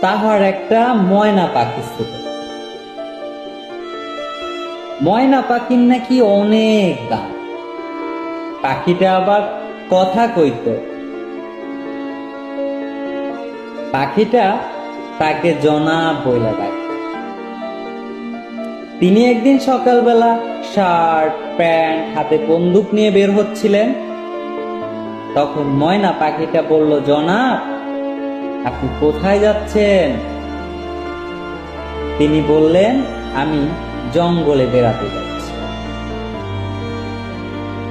তাহার একটা ময়না পাখি ছিল। ময়না পাখির নাকি অনেক দাম। পাখিটা আবার কথা কইতো। পাখিটা তাকে জনাব বইলা ডাকে। তিনি একদিন সকালবেলা শার্ট প্যান্ট হাতে বন্দুক নিয়ে বের হচ্ছিলেন। তখন ময়না পাখিটা বলল, জনাব, আপনি কোথায় যাচ্ছেন? তিনি বললেন, আমি জঙ্গলে বেড়াতে যাচ্ছি।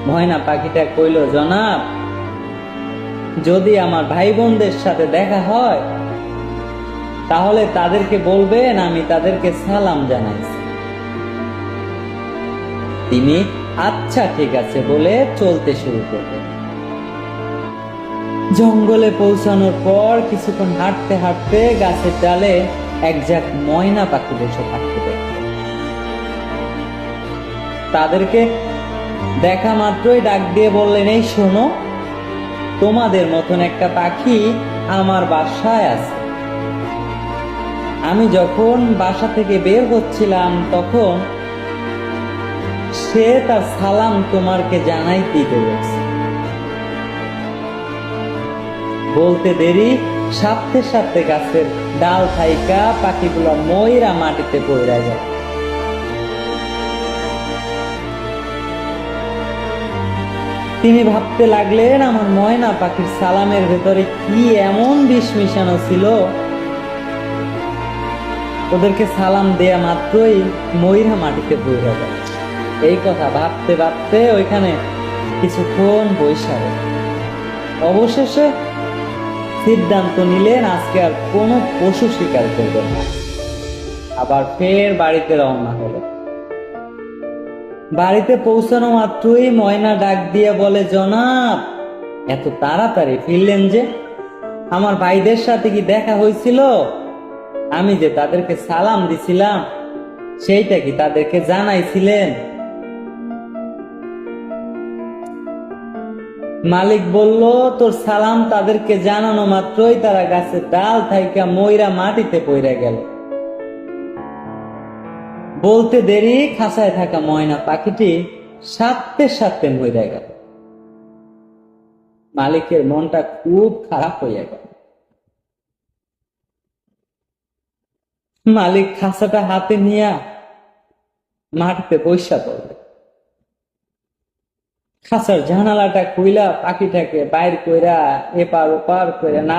ময়না পাখিটা কইল, জনাব, যদি আমার ভাই বোনদের সাথে দেখা হয় তাহলে তাদেরকে বলবেন আমি তাদেরকে সালাম জানাইছি। তিনি আচ্ছা ঠিক আছে বলে চলতে শুরু করলেন। জঙ্গলে পৌঁছানোর পর কিছুক্ষণ হাঁটতে হাঁটতে গাছের ডালে এক ঝাঁক ময়না পাখি বসে থাকতে দেখলেন। তাদেরকে দেখা মাত্রই ডাক দিয়ে বললেন, এই শোনো, তোমাদের মতন একটা পাখি আমার বাসায় আছে। আমি যখন বাসা থেকে বের হচ্ছিলাম তখন সে তার সালাম তোমাকে জানাই দিতে বলছে। বলতে দেরি সাথে সাথে গাছের ডাল থাইকা পাখিগুলো ময়রা মাটিতে পড়ে গেল। তিনি ভাবতে লাগলেন, আমার ময়না পাখির সালামের ভেতরে কি এমন বিষ মিশানো ছিল, ওদেরকে সালাম দেয়া মাত্রই ময়রা মাটিতে পড়ে গেল। এই কথা ভাবতে ভাবতে ওইখানে কিছুক্ষণ বৈশা গেল। অবশেষে সিদ্ধান্ত নিলেন আজকে আর কোনো পশু শিকার করবেন না। আবার ফের বাড়িতে রওনা হলো। বাড়িতে পৌঁছানো মাত্রই ময়না ডাক দিয়ে বলে, জনাব, এত তাড়াতাড়ি ফিরলেন যে? আমার ভাইদের সাথে কি দেখা হয়েছিল? আমি যে তাদেরকে সালাম দিছিলাম সেইটা কি তাদেরকে জানাইছিলেন? মালিক বলল, তোর সালাম তাদেরকে জানানো মাত্রই তারা গাছের ডাল থাইকা ময়রা মাটিতে পড়ে গেল। বলতে দেরি খাঁচায় থাকা ময়না পাখিটি সাথে সাথে মরে গেল। মালিকের মনটা খুব খারাপ হইয়া গেল। মালিক খাঁচাটা হাতে নিয়া মাটিতে বৈশা পড়ল। খাঁচার জানালাটা খুইলা পাখিটাকে বাইর কইরা এপার ওপার করে না